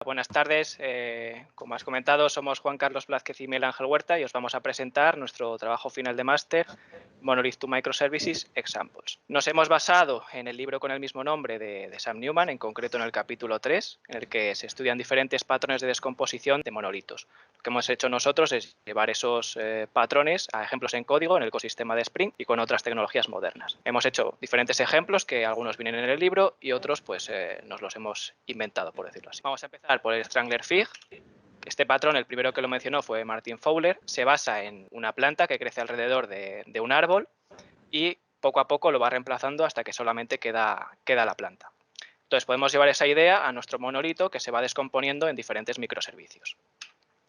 Buenas tardes. Como has comentado, somos Juan Carlos Blázquez y Miguel Ángel Huerta y os vamos a presentar nuestro trabajo final de máster, Monolith to Microservices Examples. Nos hemos basado en el libro con el mismo nombre de Sam Newman, en concreto en el capítulo 3, en el que se estudian diferentes patrones de descomposición de monolitos. Lo que hemos hecho nosotros es llevar esos patrones a ejemplos en código en el ecosistema de Spring y con otras tecnologías modernas. Hemos hecho diferentes ejemplos que algunos vienen en el libro y otros pues nos los hemos inventado, por decirlo así. Vamos a empezar por el Strangler Fig. Este patrón, el primero que lo mencionó fue Martin Fowler, se basa en una planta que crece alrededor de un árbol y poco a poco lo va reemplazando hasta que solamente queda la planta. Entonces podemos llevar esa idea a nuestro monolito que se va descomponiendo en diferentes microservicios.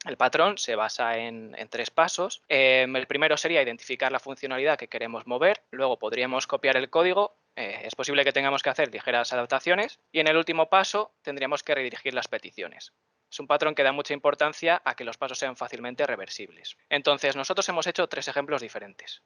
El patrón se basa en 3 pasos. El primero sería identificar la funcionalidad que queremos mover, luego podríamos copiar el código, es posible que tengamos que hacer ligeras adaptaciones y en el último paso tendríamos que redirigir las peticiones. Es un patrón que da mucha importancia a que los pasos sean fácilmente reversibles. Entonces nosotros hemos hecho 3 ejemplos diferentes.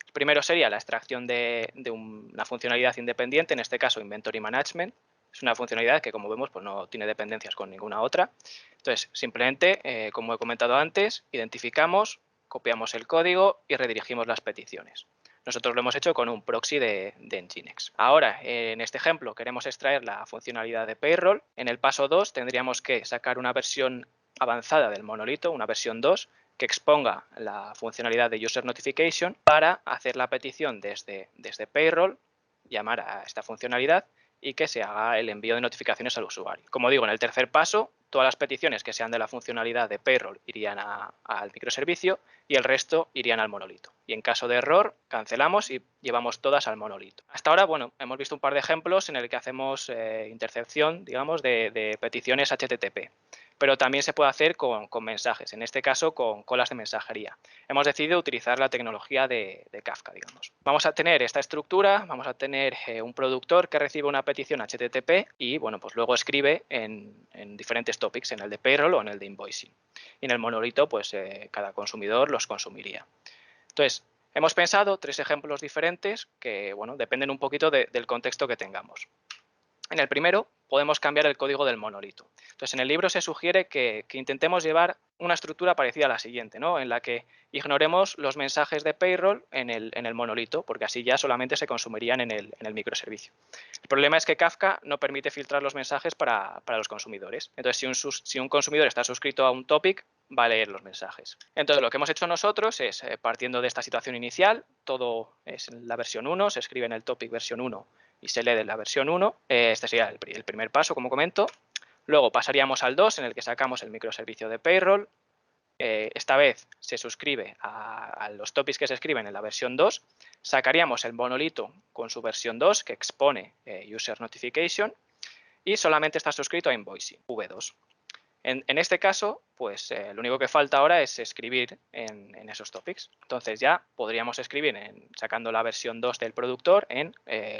El primero sería la extracción de una funcionalidad independiente, en este caso Inventory Management. Es una funcionalidad que, como vemos, pues no tiene dependencias con ninguna otra. Entonces, simplemente, como he comentado antes, identificamos, copiamos el código y redirigimos las peticiones. Nosotros lo hemos hecho con un proxy de Nginx. Ahora, en este ejemplo, queremos extraer la funcionalidad de Payroll. En el paso 2 tendríamos que sacar una versión avanzada del monolito, una versión 2, que exponga la funcionalidad de User Notification para hacer la petición desde Payroll, llamar a esta funcionalidad y que se haga el envío de notificaciones al usuario. Como digo, en el tercer paso, todas las peticiones que sean de la funcionalidad de Payroll irían al microservicio y el resto irían al monolito. Y en caso de error, cancelamos y llevamos todas al monolito. Hasta ahora, bueno, hemos visto un par de ejemplos en el que hacemos intercepción, digamos, de peticiones HTTP. Pero también se puede hacer con mensajes, en este caso con colas de mensajería. Hemos decidido utilizar la tecnología de Kafka, digamos. Vamos a tener esta estructura, vamos a tener un productor que recibe una petición HTTP y bueno, pues luego escribe en diferentes topics, en el de payroll o en el de invoicing. Y en el monolito, pues cada consumidor los consumiría. Entonces, hemos pensado 3 ejemplos diferentes que bueno, dependen un poquito del contexto que tengamos. En el primero podemos cambiar el código del monolito. Entonces, en el libro se sugiere que intentemos llevar una estructura parecida a la siguiente, ¿no? En la que ignoremos los mensajes de payroll en el monolito, porque así ya solamente se consumirían en el microservicio. El problema es que Kafka no permite filtrar los mensajes para los consumidores. Entonces, si un consumidor está suscrito a un topic, va a leer los mensajes. Entonces, lo que hemos hecho nosotros es, partiendo de esta situación inicial, todo es en la versión 1, se escribe en el topic versión 1 y se lee de la versión 1. Este sería el primer paso, como comento. Luego pasaríamos al 2, en el que sacamos el microservicio de Payroll. Esta vez se suscribe a los topics que se escriben en la versión 2. Sacaríamos el monolito con su versión 2, que expone User Notification, y solamente está suscrito a Invoicing, V2. En este caso, pues lo único que falta ahora es escribir en esos topics. Entonces ya podríamos escribir, sacando la versión 2 del productor, en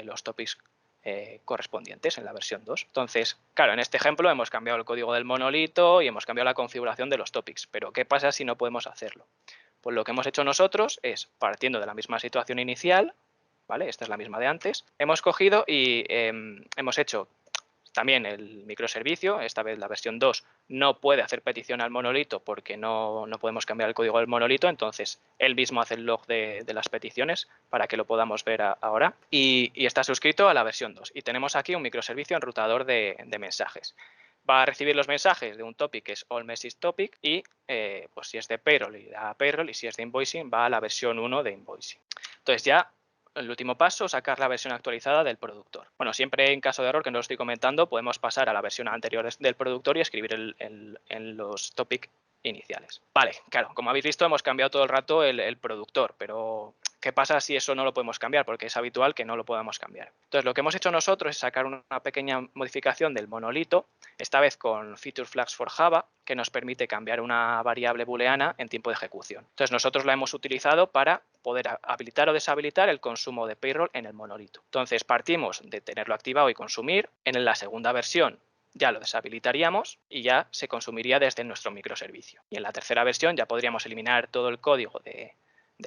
los topics correspondientes, en la versión 2. Entonces, claro, en este ejemplo hemos cambiado el código del monolito y hemos cambiado la configuración de los topics. Pero ¿qué pasa si no podemos hacerlo? Pues lo que hemos hecho nosotros es, partiendo de la misma situación inicial, ¿vale? Esta es la misma de antes, hemos cogido y hemos hecho también el microservicio, esta vez la versión 2, no puede hacer petición al monolito porque no podemos cambiar el código del monolito, entonces él mismo hace el log de las peticiones para que lo podamos ver ahora y está suscrito a la versión 2. Y tenemos aquí un microservicio enrutador de mensajes. Va a recibir los mensajes de un topic que es all message topic y pues si es de payroll irá a payroll y si es de invoicing va a la versión 1 de invoicing. Entonces ya el último paso, sacar la versión actualizada del productor. Bueno, siempre en caso de error, que no lo estoy comentando, podemos pasar a la versión anterior del productor y escribir en los topics iniciales. Vale, claro, como habéis visto hemos cambiado todo el rato el productor, pero ¿qué pasa si eso no lo podemos cambiar? Porque es habitual que no lo podamos cambiar. Entonces, lo que hemos hecho nosotros es sacar una pequeña modificación del monolito, esta vez con Feature Flags for Java, que nos permite cambiar una variable booleana en tiempo de ejecución. Entonces, nosotros la hemos utilizado para poder habilitar o deshabilitar el consumo de payroll en el monolito. Entonces, partimos de tenerlo activado y consumir. En la segunda versión ya lo deshabilitaríamos y ya se consumiría desde nuestro microservicio. Y en la tercera versión ya podríamos eliminar todo el código de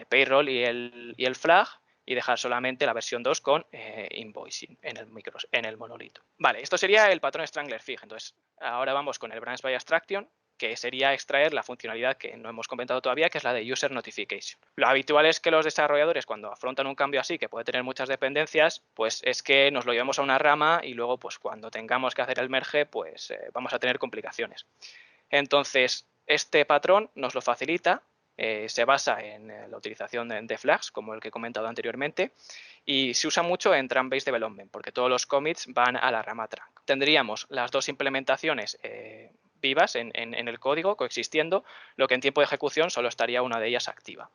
payroll y el flag y dejar solamente la versión 2 con invoicing en el monolito. Vale, esto sería el patrón Strangler Fig. Entonces, ahora vamos con el Branch by Abstraction, que sería extraer la funcionalidad que no hemos comentado todavía, que es la de User Notification. Lo habitual es que los desarrolladores, cuando afrontan un cambio así, que puede tener muchas dependencias, pues es que nos lo llevamos a una rama y luego, pues cuando tengamos que hacer el merge, pues vamos a tener complicaciones. Entonces, este patrón nos lo facilita, se basa en la utilización de flags, como el que he comentado anteriormente, y se usa mucho en Trunk-Based Development, porque todos los commits van a la rama trunk. Tendríamos las dos implementaciones vivas en el código, coexistiendo, lo que en tiempo de ejecución solo estaría una de ellas activa.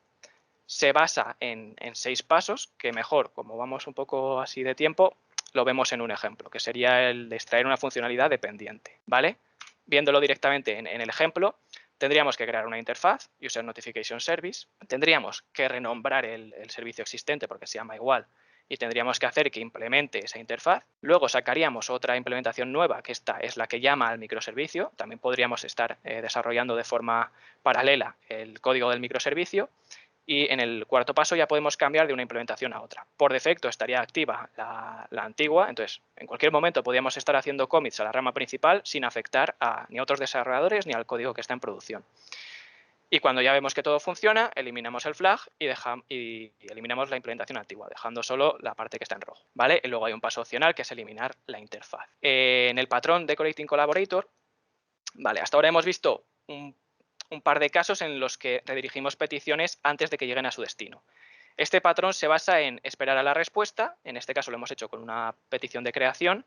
Se basa en 6 pasos, que mejor, como vamos un poco así de tiempo, lo vemos en un ejemplo, que sería el de extraer una funcionalidad dependiente, ¿vale? Viéndolo directamente en el ejemplo, tendríamos que crear una interfaz, User Notification Service, tendríamos que renombrar el servicio existente porque se llama igual y tendríamos que hacer que implemente esa interfaz. Luego sacaríamos otra implementación nueva, que esta es la que llama al microservicio. También podríamos estar desarrollando de forma paralela el código del microservicio. Y en el cuarto paso ya podemos cambiar de una implementación a otra. Por defecto estaría activa la antigua, entonces en cualquier momento podríamos estar haciendo commits a la rama principal sin afectar ni a otros desarrolladores ni al código que está en producción. Y cuando ya vemos que todo funciona, eliminamos el flag y eliminamos la implementación antigua, dejando solo la parte que está en rojo, ¿vale? Y luego hay un paso opcional que es eliminar la interfaz. En el patrón Decorating Collaborator, vale, hasta ahora hemos visto un par de casos en los que redirigimos peticiones antes de que lleguen a su destino. Este patrón se basa en esperar a la respuesta, en este caso lo hemos hecho con una petición de creación,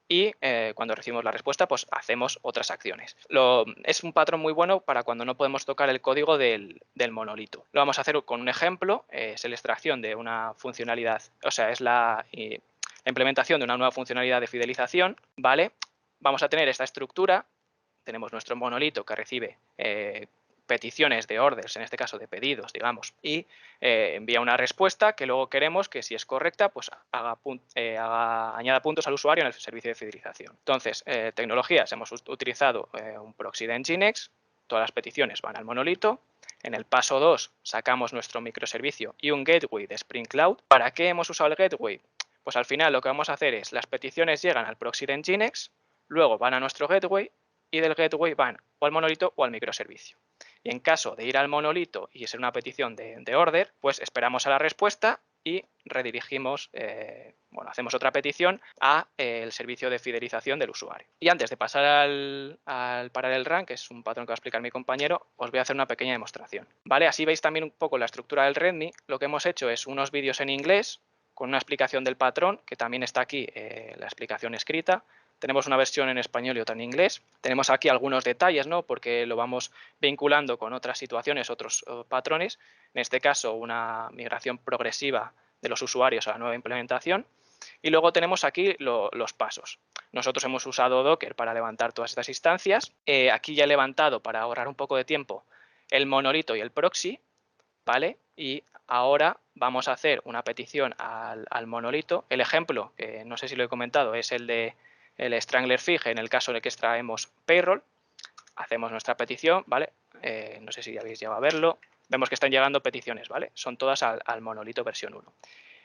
y cuando recibimos la respuesta, pues hacemos otras acciones. Es un patrón muy bueno para cuando no podemos tocar el código del monolito. Lo vamos a hacer con un ejemplo, es la extracción de una funcionalidad, o sea, es la implementación de una nueva funcionalidad de fidelización, ¿vale? Vamos a tener esta estructura, tenemos nuestro monolito que recibe peticiones de orders, en este caso de pedidos, digamos, y envía una respuesta que luego queremos que, si es correcta, pues añada puntos al usuario en el servicio de fidelización. Entonces, tecnologías, hemos utilizado un proxy de Nginx, todas las peticiones van al monolito. En el paso 2 sacamos nuestro microservicio y un gateway de Spring Cloud. ¿Para qué hemos usado el gateway? Pues al final lo que vamos a hacer es, las peticiones llegan al proxy de Nginx, luego van a nuestro gateway y del gateway van o al monolito o al microservicio. Y en caso de ir al monolito y ser una petición de order, pues esperamos a la respuesta y redirigimos, hacemos otra petición a el servicio de fidelización del usuario. Y antes de pasar al Parallel Run, que es un patrón que va a explicar mi compañero, os voy a hacer una pequeña demostración. ¿Vale? Así veis también un poco la estructura del README. Lo que hemos hecho es unos vídeos en inglés con una explicación del patrón, que también está aquí la explicación escrita. Tenemos una versión en español y otra en inglés. Tenemos aquí algunos detalles, ¿no? Porque lo vamos vinculando con otras situaciones, otros patrones. En este caso, una migración progresiva de los usuarios a la nueva implementación. Y luego tenemos aquí los pasos. Nosotros hemos usado Docker para levantar todas estas instancias. Aquí ya he levantado, para ahorrar un poco de tiempo, el monolito y el proxy, ¿vale? Y ahora vamos a hacer una petición al monolito. El ejemplo, que no sé si lo he comentado, es el de el Strangler Fig, en el caso en el que extraemos payroll. Hacemos nuestra petición, ¿vale? No sé si habéis llegado a verlo. Vemos que están llegando peticiones, ¿vale? Son todas al monolito versión 1.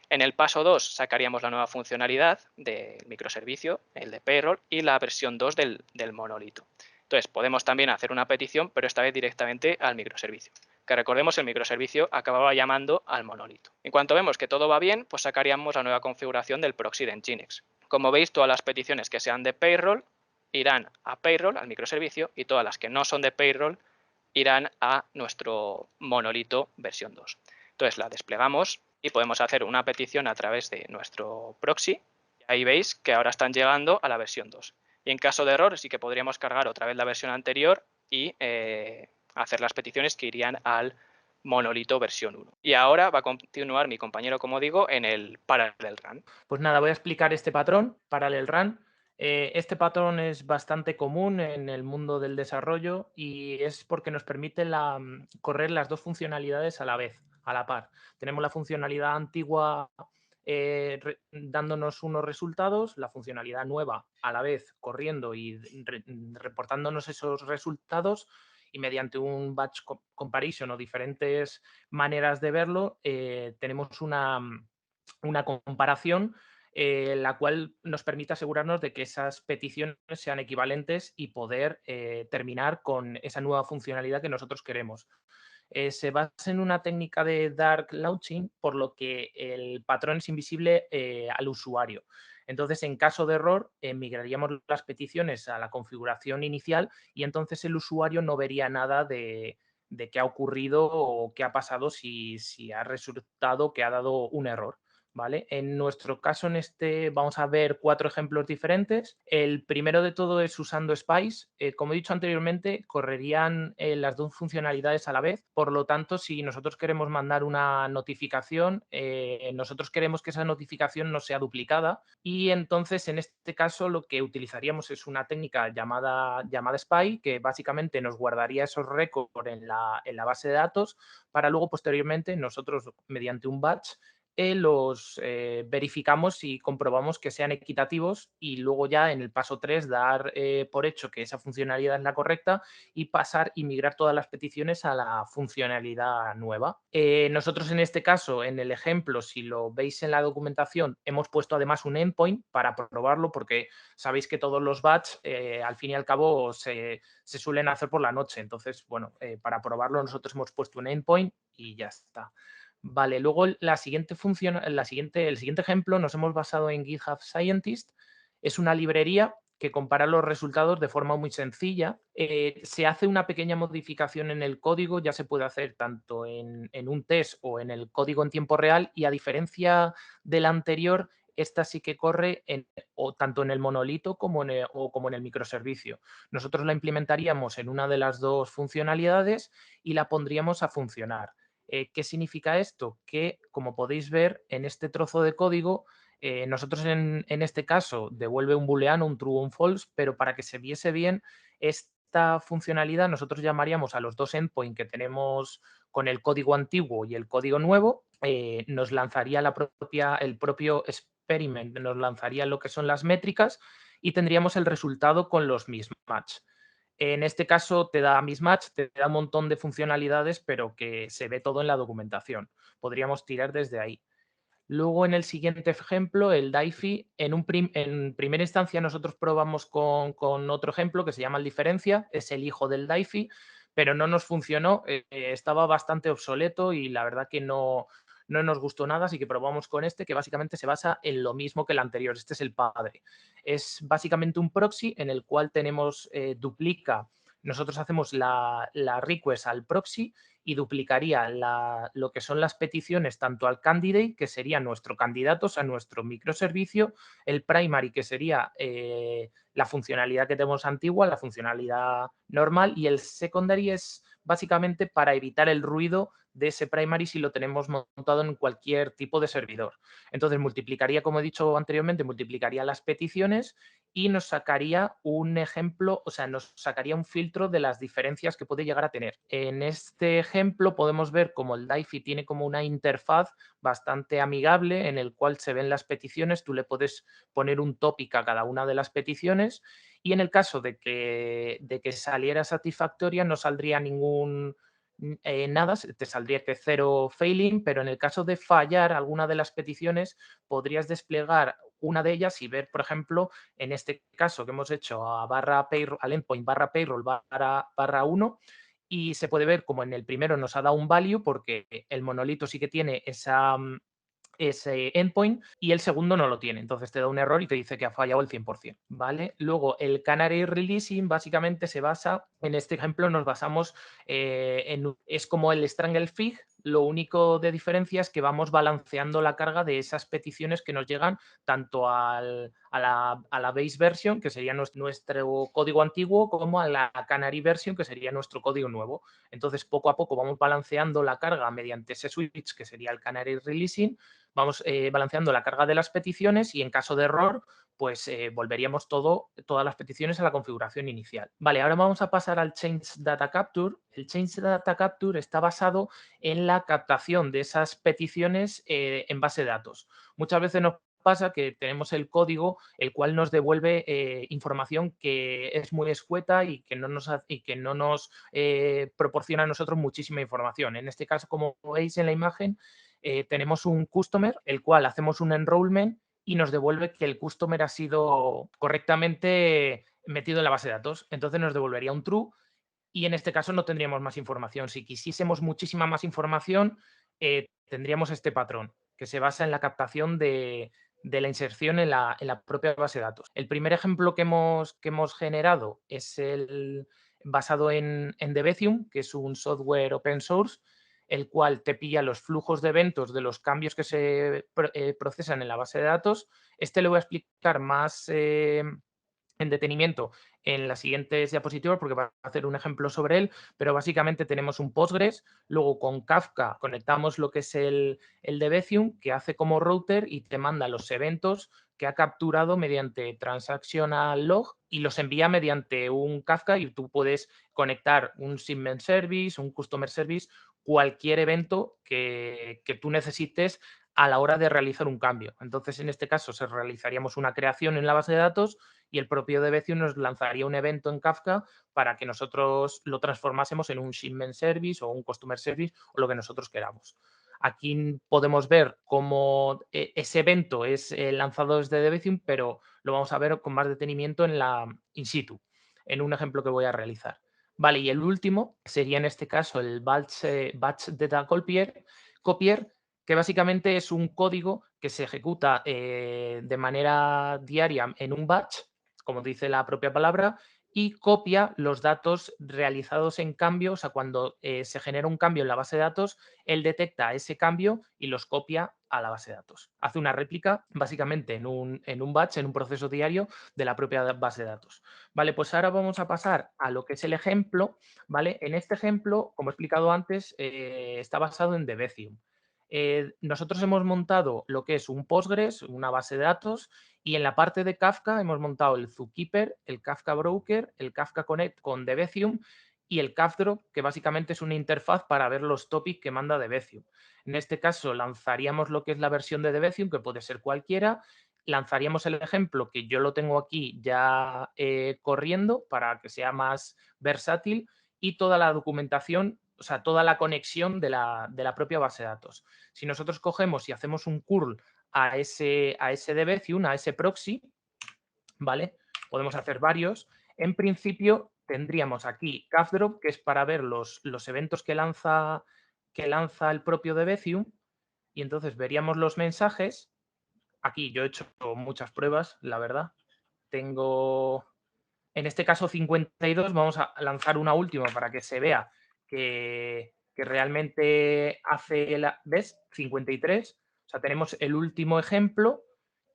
En el paso 2 sacaríamos la nueva funcionalidad del microservicio, el de payroll, y la versión 2 del monolito. Entonces, podemos también hacer una petición, pero esta vez directamente al microservicio. Que recordemos, el microservicio acababa llamando al monolito. En cuanto vemos que todo va bien, pues sacaríamos la nueva configuración del proxy de Nginx. Como veis, todas las peticiones que sean de payroll irán a payroll, al microservicio, y todas las que no son de payroll irán a nuestro monolito versión 2. Entonces la desplegamos y podemos hacer una petición a través de nuestro proxy. Ahí veis que ahora están llegando a la versión 2. Y en caso de error sí que podríamos cargar otra vez la versión anterior y hacer las peticiones que irían al monolito versión 1. Y ahora va a continuar mi compañero, como digo, en el Parallel Run. Pues nada, voy a explicar este patrón, Parallel Run. Este patrón es bastante común en el mundo del desarrollo y es porque nos permite correr las dos funcionalidades a la vez, a la par. Tenemos la funcionalidad antigua dándonos unos resultados, la funcionalidad nueva a la vez corriendo y reportándonos esos resultados, y mediante un batch comparison o diferentes maneras de verlo, tenemos una una comparación la cual nos permite asegurarnos de que esas peticiones sean equivalentes y poder terminar con esa nueva funcionalidad que nosotros queremos. Se basa en una técnica de dark launching, por lo que el patrón es invisible al usuario. Entonces, en caso de error, migraríamos las peticiones a la configuración inicial y entonces el usuario no vería nada de qué ha ocurrido o qué ha pasado si ha resultado que ha dado un error. ¿Vale? En nuestro caso, vamos a ver 4 ejemplos diferentes. El primero de todo es usando Spice. Como he dicho anteriormente, correrían las dos funcionalidades a la vez. Por lo tanto, si nosotros queremos mandar una notificación, nosotros queremos que esa notificación no sea duplicada y entonces en este caso lo que utilizaríamos es una técnica llamada Spy, que básicamente nos guardaría esos récords en la base de datos para luego posteriormente nosotros mediante un batch los verificamos y comprobamos que sean equitativos y luego ya en el paso 3 dar por hecho que esa funcionalidad es la correcta y pasar y migrar todas las peticiones a la funcionalidad nueva. Nosotros en este caso, en el ejemplo, si lo veis en la documentación, hemos puesto además un endpoint para probarlo porque sabéis que todos los batch al fin y al cabo se suelen hacer por la noche. Entonces, bueno, para probarlo nosotros hemos puesto un endpoint y ya está. Vale, luego la siguiente función, el siguiente ejemplo nos hemos basado en GitHub Scientist. Es una librería que compara los resultados de forma muy sencilla. Se hace una pequeña modificación en el código, ya se puede hacer tanto en un test o en el código en tiempo real y a diferencia del anterior, esta sí que corre tanto en el monolito como en el microservicio. Nosotros la implementaríamos en una de las dos funcionalidades y la pondríamos a funcionar. ¿Qué significa esto? Que, como podéis ver, en este trozo de código, nosotros en este caso devuelve un booleano, un true o un false, pero para que se viese bien esta funcionalidad, nosotros llamaríamos a los dos endpoints que tenemos con el código antiguo y el código nuevo, nos lanzaría el propio experiment, nos lanzaría lo que son las métricas y tendríamos el resultado con los mismatch. En este caso te da mismatch, te da un montón de funcionalidades, pero que se ve todo en la documentación. Podríamos tirar desde ahí. Luego, en el siguiente ejemplo, el DIFI, en primera instancia nosotros probamos con otro ejemplo que se llama el diferencia, es el hijo del DIFI, pero no nos funcionó, estaba bastante obsoleto y la verdad que no nos gustó nada, así que probamos con este, que básicamente se basa en lo mismo que el anterior. Este es el padre. Es básicamente un proxy en el cual tenemos, duplica, nosotros hacemos la request al proxy y duplicaría lo que son las peticiones tanto al candidate, que sería nuestro candidato, o sea, nuestro microservicio, el primary, que sería la funcionalidad que tenemos antigua, la funcionalidad normal, y el secondary es básicamente para evitar el ruido de ese primary si lo tenemos montado en cualquier tipo de servidor. Entonces multiplicaría, como he dicho anteriormente, multiplicaría las peticiones y nos sacaría un ejemplo, o sea, nos sacaría un filtro de las diferencias que puede llegar a tener. En este ejemplo podemos ver cómo el DIFI tiene como una interfaz bastante amigable en el cual se ven las peticiones, tú le puedes poner un topic a cada una de las peticiones y en el caso de que saliera satisfactoria no saldría nada, te saldría que cero failing, pero en el caso de fallar alguna de las peticiones podrías desplegar una de ellas y ver, por ejemplo, en este caso que hemos hecho al endpoint barra payroll barra 1 y se puede ver como en el primero nos ha dado un value porque el monolito sí que tiene ese endpoint y el segundo no lo tiene. Entonces te da un error y te dice que ha fallado el 100%, ¿vale? Luego, el canary releasing básicamente se basa, en este ejemplo nos basamos es como el strangle fig, lo único de diferencia es que vamos balanceando la carga de esas peticiones que nos llegan tanto a la base version, que sería nuestro código antiguo, como a la canary version, que sería nuestro código nuevo. Entonces, poco a poco vamos balanceando la carga mediante ese switch, que sería el canary releasing, vamos balanceando la carga de las peticiones y en caso de error, pues volveríamos todas las peticiones a la configuración inicial. Vale, ahora vamos a pasar al Change Data Capture. El Change Data Capture está basado en la captación de esas peticiones en base de datos. Muchas veces nos pasa que tenemos el código el cual nos devuelve información que es muy escueta y que no nos proporciona a nosotros muchísima información. En este caso, como veis en la imagen, tenemos un customer, el cual hacemos un enrollment y nos devuelve que el customer ha sido correctamente metido en la base de datos. Entonces nos devolvería un true y en este caso no tendríamos más información. Si quisiésemos muchísima más información, tendríamos este patrón que se basa en la captación de la inserción en la propia base de datos. El primer ejemplo que hemos generado es el basado en Debezium, que es un software open source, el cual te pilla los flujos de eventos de los cambios que se procesan en la base de datos. Este lo voy a explicar más en detenimiento en las siguientes diapositivas porque va a hacer un ejemplo sobre él, pero básicamente tenemos un Postgres, luego con Kafka conectamos lo que es el Debezium, que hace como router y te manda los eventos que ha capturado mediante transactional log y los envía mediante un Kafka y tú puedes conectar un shipment service, un customer service, cualquier evento que tú necesites a la hora de realizar un cambio. Entonces, en este caso, se realizaríamos una creación en la base de datos y el propio Debezium nos lanzaría un evento en Kafka para que nosotros lo transformásemos en un shipment service o un customer service o lo que nosotros queramos. Aquí podemos ver cómo ese evento es lanzado desde Debezium, pero lo vamos a ver con más detenimiento en la in situ, en un ejemplo que voy a realizar. Vale, y el último sería en este caso el batch data copier, que básicamente es un código que se ejecuta de manera diaria en un batch, como dice la propia palabra, y copia los datos realizados en cambio, o sea, cuando se genera un cambio en la base de datos, él detecta ese cambio y los copia a la base de datos. Hace una réplica, básicamente, en un batch, en un proceso diario de la propia base de datos. Vale, pues ahora vamos a pasar a lo que es el ejemplo, ¿vale? En este ejemplo, como he explicado antes, está basado en Debezium. Nosotros hemos montado lo que es un Postgres, una base de datos, y en la parte de Kafka hemos montado el Zookeeper, el Kafka Broker, el Kafka Connect con Debezium y el Kafdrop, que básicamente es una interfaz para ver los topics que manda Debezium. En este caso lanzaríamos lo que es la versión de Debezium, que puede ser cualquiera, lanzaríamos el ejemplo que yo lo tengo aquí ya corriendo para que sea más versátil y toda la documentación, o sea, toda la conexión de la propia base de datos. Si nosotros cogemos y hacemos un curl a ese Debezium, a ese proxy, ¿vale? Podemos hacer varios. En principio tendríamos aquí Kafdrop, que es para ver los eventos que lanza el propio Debezium, y entonces veríamos los mensajes. Aquí yo he hecho muchas pruebas, la verdad. Tengo, en este caso, 52. Vamos a lanzar una última para que se vea que realmente hace, ¿ves? 53. O sea, tenemos el último ejemplo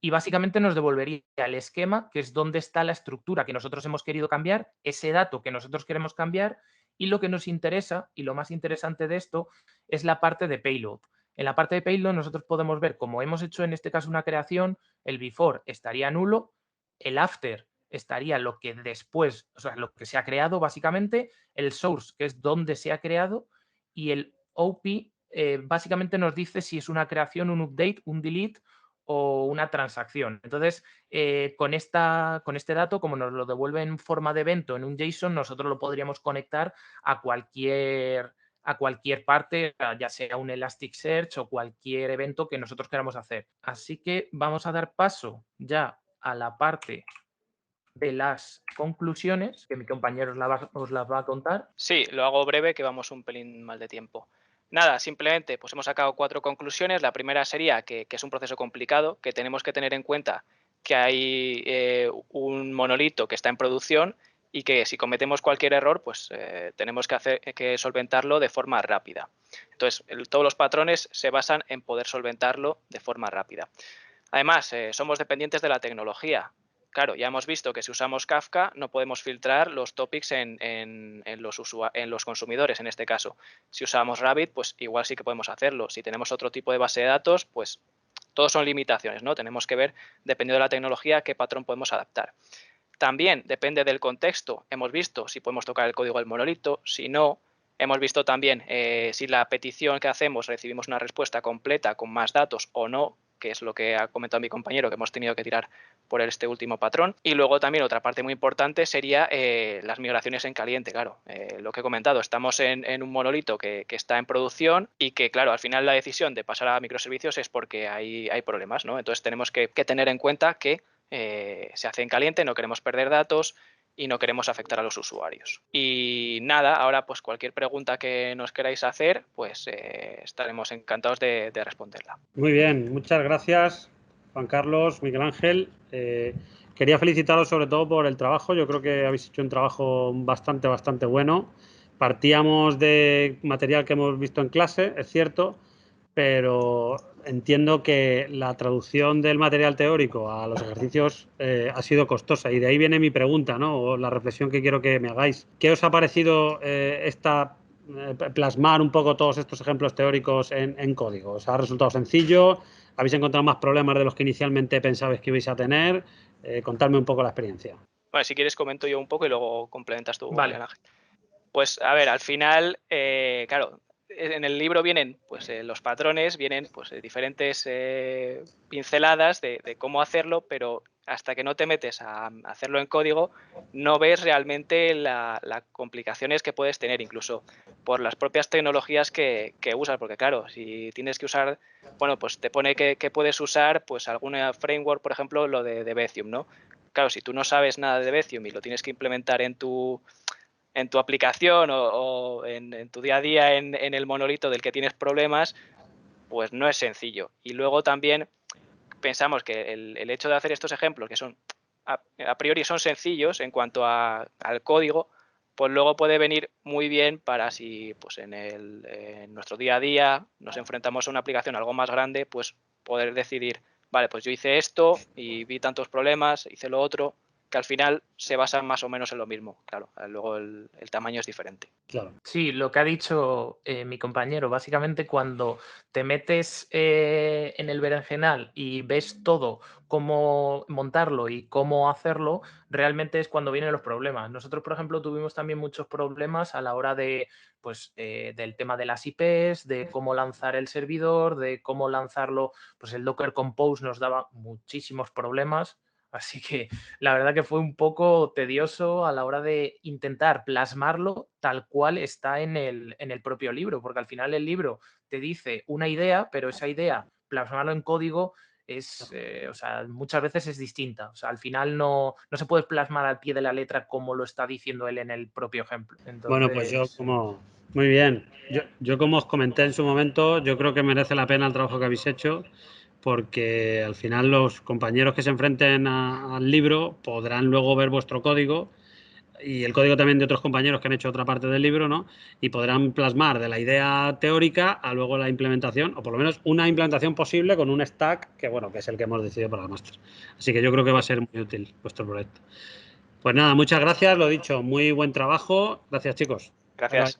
y básicamente nos devolvería el esquema, que es donde está la estructura que nosotros hemos querido cambiar, ese dato que nosotros queremos cambiar y lo que nos interesa y lo más interesante de esto es la parte de payload. En la parte de payload nosotros podemos ver, como hemos hecho en este caso una creación, el before estaría nulo, el after estaría lo que después, o sea, lo que se ha creado básicamente, el source, que es donde se ha creado, y el OP básicamente nos dice si es una creación, un update, un delete o una transacción. Entonces, con este dato, como nos lo devuelve en forma de evento en un JSON, nosotros lo podríamos conectar a cualquier parte, ya sea un Elasticsearch o cualquier evento que nosotros queramos hacer. Así que vamos a dar paso ya a la parte de las conclusiones, que mi compañero os las va a contar. Sí, lo hago breve, que vamos un pelín mal de tiempo. Nada, simplemente pues hemos sacado 4 conclusiones. La primera sería que es un proceso complicado, que tenemos que tener en cuenta que hay un monolito que está en producción y que si cometemos cualquier error, pues tenemos que solventarlo de forma rápida. Entonces, todos los patrones se basan en poder solventarlo de forma rápida. Además, somos dependientes de la tecnología. Claro, ya hemos visto que si usamos Kafka no podemos filtrar los topics en los consumidores, en este caso. Si usamos Rabbit, pues igual sí que podemos hacerlo. Si tenemos otro tipo de base de datos, pues todos son limitaciones, ¿no? Tenemos que ver, dependiendo de la tecnología, qué patrón podemos adaptar. También depende del contexto. Hemos visto si podemos tocar el código del monolito, si no. Hemos visto también si la petición que hacemos recibimos una respuesta completa con más datos o no. que es lo que ha comentado mi compañero, que hemos tenido que tirar por este último patrón. Y luego también otra parte muy importante sería las migraciones en caliente, claro. Lo que he comentado, estamos en un monolito que está en producción y que, claro, al final la decisión de pasar a microservicios es porque hay problemas, ¿no? Entonces tenemos que tener en cuenta que se hace en caliente, no queremos perder datos y no queremos afectar a los usuarios. Y nada, ahora pues cualquier pregunta que nos queráis hacer, pues estaremos encantados de responderla. Muy bien, muchas gracias, Juan Carlos, Miguel Ángel. Quería felicitaros sobre todo por el trabajo. Yo creo que habéis hecho un trabajo bastante bueno. Partíamos de material que hemos visto en clase, es cierto, pero entiendo que la traducción del material teórico a los ejercicios ha sido costosa y de ahí viene mi pregunta, ¿no? O la reflexión que quiero que me hagáis. ¿Qué os ha parecido plasmar un poco todos estos ejemplos teóricos en código? ¿Os ha resultado sencillo? ¿Habéis encontrado más problemas de los que inicialmente pensabais que ibais a tener? Contadme un poco la experiencia. Bueno, si quieres comento yo un poco y luego complementas tú, Vale. Miguel Ángel. Pues a ver, al final, claro, en el libro vienen pues los patrones, vienen pues diferentes pinceladas de cómo hacerlo, pero hasta que no te metes a hacerlo en código, no ves realmente las complicaciones que puedes tener, incluso por las propias tecnologías que usas, porque claro, si tienes que usar, bueno, pues te pone que puedes usar pues alguna framework, por ejemplo, lo de Debezium, ¿no? Claro, si tú no sabes nada de Debezium y lo tienes que implementar en tu aplicación o en tu día a día en el monolito del que tienes problemas, pues no es sencillo. Y luego también pensamos que el hecho de hacer estos ejemplos, que son a priori son sencillos en cuanto al código, pues luego puede venir muy bien para si pues en nuestro día a día nos enfrentamos a una aplicación algo más grande, pues poder decidir, vale, pues yo hice esto y vi tantos problemas, hice lo otro, que al final se basan más o menos en lo mismo. Claro, luego el tamaño es diferente. Claro. Sí, lo que ha dicho mi compañero, básicamente cuando te metes en el berenjenal y ves todo, cómo montarlo y cómo hacerlo, realmente es cuando vienen los problemas. Nosotros, por ejemplo, tuvimos también muchos problemas a la hora de, pues, del tema de las IPs, de cómo lanzar el servidor, de cómo lanzarlo, pues el Docker Compose nos daba muchísimos problemas. Así que la verdad que fue un poco tedioso a la hora de intentar plasmarlo tal cual está en el propio libro, porque al final el libro te dice una idea, pero esa idea, plasmarlo en código, o sea, muchas veces es distinta. O sea, al final no se puede plasmar al pie de la letra como lo está diciendo él en el propio ejemplo. Entonces... Bueno, pues muy bien. Yo como os comenté en su momento, yo creo que merece la pena el trabajo que habéis hecho, porque al final los compañeros que se enfrenten al libro podrán luego ver vuestro código y el código también de otros compañeros que han hecho otra parte del libro, ¿no? Y podrán plasmar de la idea teórica a luego la implementación, o por lo menos una implementación posible con un stack que, bueno, que es el que hemos decidido para el máster. Así que yo creo que va a ser muy útil vuestro proyecto. Pues nada, muchas gracias, lo dicho, muy buen trabajo. Gracias, chicos. Gracias.